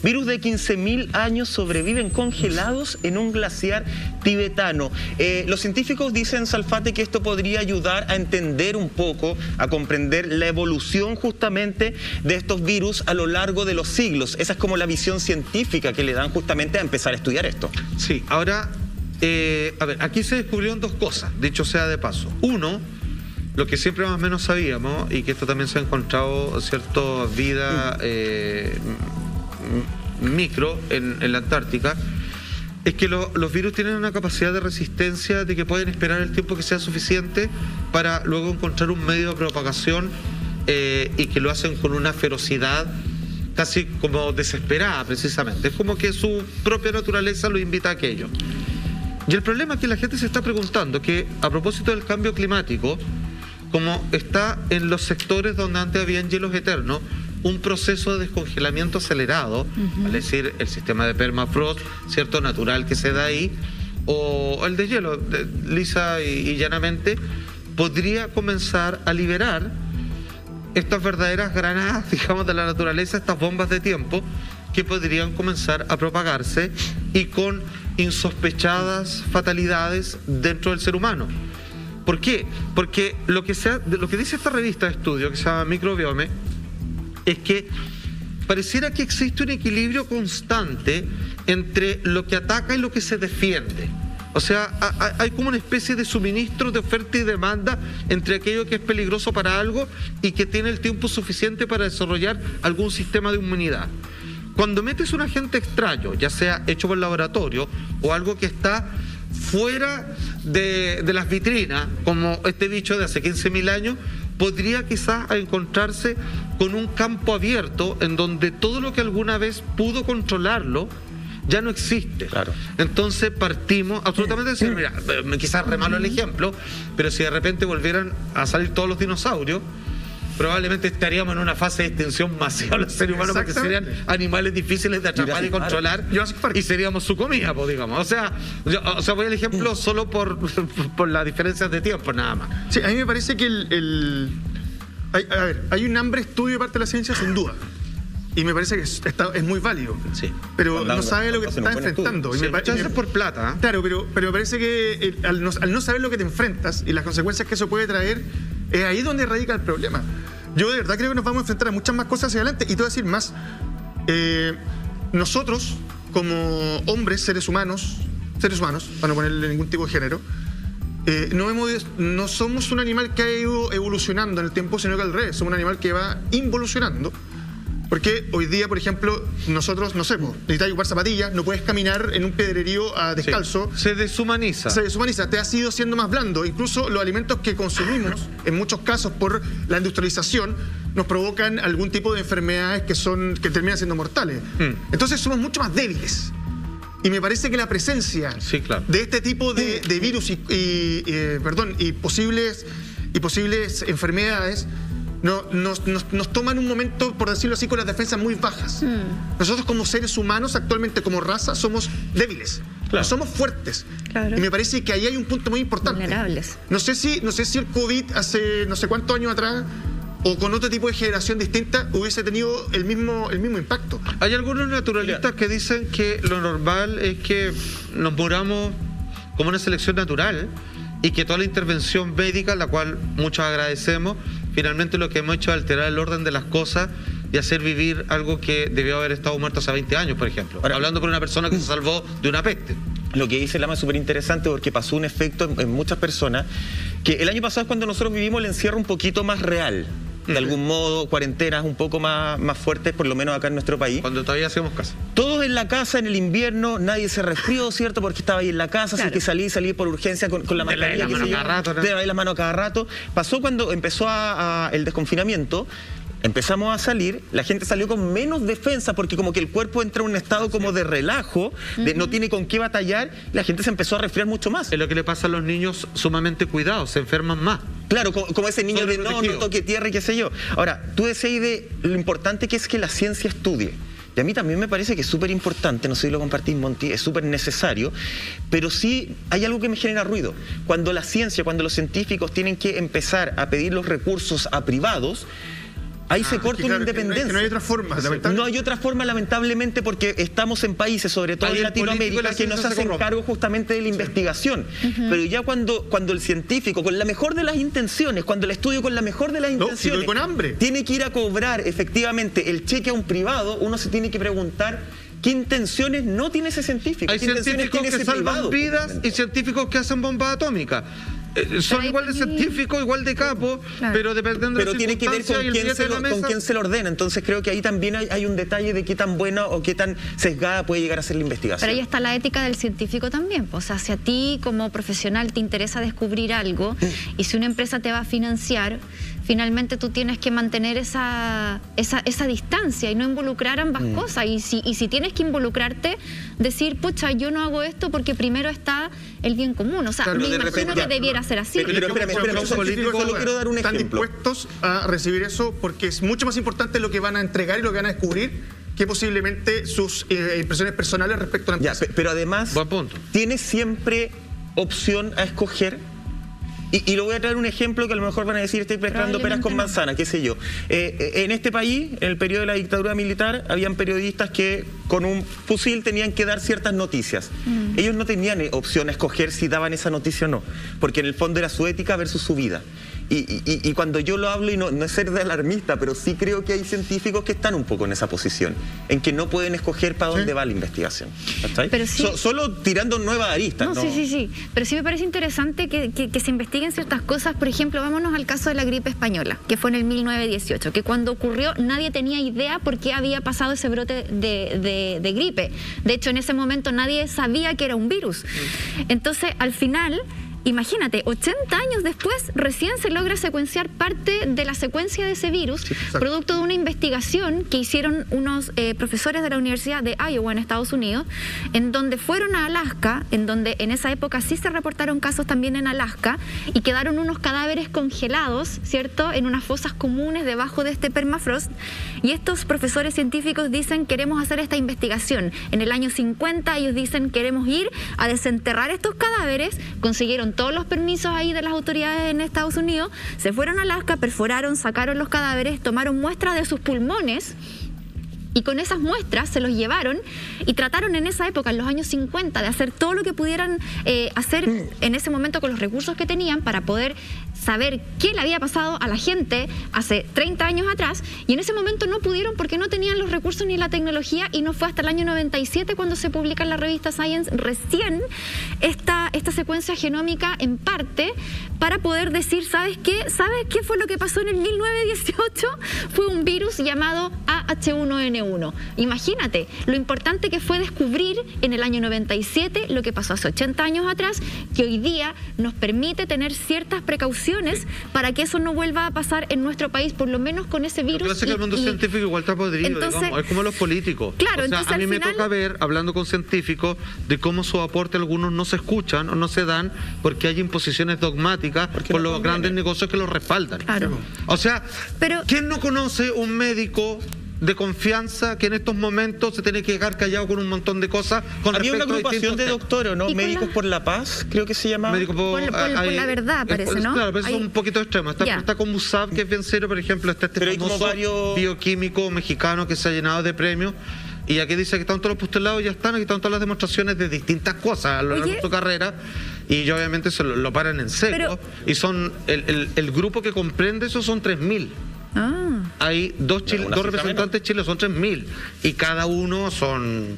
Virus de 15.000 años sobreviven congelados en un glaciar tibetano. Los científicos dicen, Salfate, que esto podría ayudar a entender un poco, a comprender la evolución justamente de estos virus a lo largo de los siglos. Esa es como la visión científica que le dan justamente a empezar a estudiar esto. Sí, ahora, a ver, aquí se descubrieron dos cosas, dicho sea de paso. Uno, lo que siempre más o menos sabíamos, y que esto también se ha encontrado cierta vida micro en la Antártica, es que los virus tienen una capacidad de resistencia de que pueden esperar el tiempo que sea suficiente para luego encontrar un medio de propagación y que lo hacen con una ferocidad casi como desesperada, precisamente. Es como que su propia naturaleza lo invita a aquello. Y el problema es que la gente se está preguntando que, a propósito del cambio climático, como está en los sectores donde antes habían hielos eternos, un proceso de descongelamiento acelerado, es decir, el sistema de permafrost, cierto, natural que se da ahí, o el de hielo, lisa y llanamente, podría comenzar a liberar estas verdaderas granadas, digamos, de la naturaleza, estas bombas de tiempo, que podrían comenzar a propagarse y con insospechadas fatalidades dentro del ser humano. ¿Por qué? Porque lo que dice esta revista de estudio, que se llama Microbiome, es que pareciera que existe un equilibrio constante entre lo que ataca y lo que se defiende. O sea, hay como una especie de suministro de oferta y demanda entre aquello que es peligroso para algo y que tiene el tiempo suficiente para desarrollar algún sistema de inmunidad. Cuando metes un agente extraño, ya sea hecho por laboratorio o algo que está fuera de las vitrinas, como este bicho de hace 15.000 años, podría quizás encontrarse con un campo abierto en donde todo lo que alguna vez pudo controlarlo ya no existe. Claro. Entonces partimos absolutamente de decir, mira, quizás re malo el ejemplo, pero si de repente volvieran a salir todos los dinosaurios, probablemente estaríamos en una fase de extinción masiva los seres humanos, porque serían animales difíciles de atrapar y controlar, y seríamos su comida, pues, digamos. O sea, voy al ejemplo solo por las diferencias de tiempo, nada más. Sí, a mí me parece que hay un hambre estudio de parte de la ciencia, sin duda. Y me parece que es muy válido. Sí. Pero no sabe lo que te está enfrentando. Y me parece por plata. ¿Eh? Claro, pero me parece que al no saber lo que te enfrentas y las consecuencias que eso puede traer, es ahí donde radica el problema. Yo de verdad creo que nos vamos a enfrentar a muchas más cosas hacia adelante. Y te voy a decir más. Nosotros, como hombres, seres humanos, para no ponerle ningún tipo de género, no somos un animal que ha ido evolucionando en el tiempo, sino que al revés, somos un animal que va involucionando. Porque hoy día, por ejemplo, nosotros, no sé, necesitas ocupar zapatillas, no puedes caminar en un pedrerío descalzo. Sí. Se deshumaniza. Te has ido siendo más blando. Incluso los alimentos que consumimos, en muchos casos por la industrialización, nos provocan algún tipo de enfermedades que terminan siendo mortales. Entonces somos mucho más débiles. Y me parece que la presencia de este tipo de virus y posibles enfermedades nos toman un momento, por decirlo así, con las defensas muy bajas. Nosotros como seres humanos, actualmente como raza, somos débiles, no somos fuertes. Y me parece que ahí hay un punto muy importante. Vulnerables. No sé si el COVID hace no sé cuántos años atrás, o con otro tipo de generación distinta, hubiese tenido el mismo impacto. Hay algunos naturalistas que dicen que lo normal es que nos muramos como una selección natural, y que toda la intervención médica, la cual muchos agradecemos, finalmente lo que hemos hecho es alterar el orden de las cosas y hacer vivir algo que debió haber estado muerto hace 20 años, por ejemplo. Ahora, hablando con una persona que se salvó de una peste. Lo que dice Lama es súper interesante, porque pasó un efecto en muchas personas, que el año pasado es cuando nosotros vivimos el encierro un poquito más real. De algún modo, cuarentenas un poco más fuertes, por lo menos acá en nuestro país. Cuando todavía hacíamos casa. Todos en la casa en el invierno, nadie se resfrió, ¿cierto? Porque estaba ahí en la casa, así que salí por urgencia con la mascarilla. Te lavé las manos cada rato. Pasó cuando empezó el desconfinamiento. Empezamos a salir, la gente salió con menos defensa, porque como que el cuerpo entra en un estado como de relajo, no tiene con qué batallar, la gente se empezó a resfriar mucho más. Es lo que le pasa a los niños sumamente cuidados, se enferman más. Claro, como ese niño de no toque tierra y qué sé yo. Ahora, tú decías de lo importante que es que la ciencia estudie. Y a mí también me parece que es súper importante, no sé si lo compartís, Monty, es súper necesario, pero sí hay algo que me genera ruido. Cuando la ciencia, cuando los científicos tienen que empezar a pedir los recursos a privados, Ahí se corta una independencia. No hay otra forma, no hay otra forma, lamentablemente, porque estamos en países, sobre todo en Latinoamérica, que no se hacen cargo justamente de la investigación. Pero ya cuando el científico, con la mejor de las intenciones, cuando el estudio con la mejor de las intenciones, con hambre, tiene que ir a cobrar efectivamente el cheque a un privado, uno se tiene que preguntar ¿qué intenciones no tiene ese científico? Hay científicos que salvan vidas y científicos que hacen bombas atómicas. Son igual de científicos, igual de capos, pero dependiendo de la tiene que ver con quién se lo ordena. Entonces creo que ahí también hay un detalle de qué tan buena o qué tan sesgada puede llegar a ser la investigación. Pero ahí está la ética del científico también. O sea, si a ti como profesional te interesa descubrir algo y si una empresa te va a financiar, finalmente tú tienes que mantener esa distancia y no involucrar ambas cosas. Y si tienes que involucrarte, decir, pucha, yo no hago esto porque primero está el bien común. O sea, me imagino que debiera ser así. Pero espérame, solo quiero dar un ejemplo. Están dispuestos a recibir eso porque es mucho más importante lo que van a entregar y lo que van a descubrir que posiblemente sus impresiones personales respecto a la empresa. Pero además, tienes siempre opción a escoger. Y lo voy a traer un ejemplo que a lo mejor van a decir, estoy mezclando peras con manzana, qué sé yo. En este país, en el periodo de la dictadura militar, habían periodistas que con un fusil tenían que dar ciertas noticias. Ellos no tenían opción a escoger si daban esa noticia o no, porque en el fondo era su ética versus su vida. Y cuando yo lo hablo, y no es ser de alarmista, pero sí creo que hay científicos que están un poco en esa posición, en que no pueden escoger para dónde va la investigación. Pero sí, solo tirando nuevas aristas. No, sí. Pero sí me parece interesante que se investiguen ciertas cosas. Por ejemplo, vámonos al caso de la gripe española, que fue en el 1918, que cuando ocurrió nadie tenía idea por qué había pasado ese brote de gripe. De hecho, en ese momento nadie sabía que era un virus. Entonces, al final, imagínate, 80 años después recién se logra secuenciar parte de la secuencia de ese virus, producto de una investigación que hicieron unos profesores de la Universidad de Iowa en Estados Unidos, en donde fueron a Alaska, en donde en esa época sí se reportaron casos también en Alaska, y quedaron unos cadáveres congelados, ¿cierto?, en unas fosas comunes debajo de este permafrost, y estos profesores científicos dicen, queremos hacer esta investigación. En el año 50 ellos dicen, queremos ir a desenterrar estos cadáveres, consiguieron todos los permisos ahí de las autoridades en Estados Unidos, se fueron a Alaska, perforaron, sacaron los cadáveres, tomaron muestras de sus pulmones y con esas muestras se los llevaron y trataron en esa época, en los años 50, de hacer todo lo que pudieran hacer en ese momento con los recursos que tenían para poder saber qué le había pasado a la gente hace 30 años atrás, y en ese momento no pudieron porque no tenían los recursos ni la tecnología, y no fue hasta el año 97 cuando se publica en la revista Science recién esta secuencia genómica en parte para poder decir, ¿sabes qué? ¿Sabes qué fue lo que pasó en el 1918? Fue un virus llamado AH1N1. Imagínate lo importante que fue descubrir en el año 97 lo que pasó hace 80 años atrás, que hoy día nos permite tener ciertas precauciones para que eso no vuelva a pasar en nuestro país, por lo menos con ese virus. Lo que pasa es que el mundo científico igual está podrido, entonces, digamos, es como los políticos. Claro, o sea, entonces, a mí me toca ver, hablando con científicos, de cómo sus aportes algunos no se escuchan o no se dan porque hay imposiciones dogmáticas por los grandes negocios que los respaldan. Claro. O sea, ¿quién no conoce un médico de confianza que en estos momentos se tiene que quedar callado con un montón de cosas? Había una agrupación de doctores, ¿no? Médicos por la Paz, creo que se llamaba. Médicos por la verdad, parece, ¿no? Claro, pero eso es un poquito extremo. Está con Musab, que es bien serio, por ejemplo, está este famoso bioquímico mexicano que se ha llenado de premios. Y aquí dice que están todos los postulados, ya están, aquí están todas las demostraciones de distintas cosas a lo largo de su carrera, y obviamente se lo paran en seco. Y son el grupo que comprende eso son 3.000. Hay dos representantes chilenos, son 3.000, y cada uno son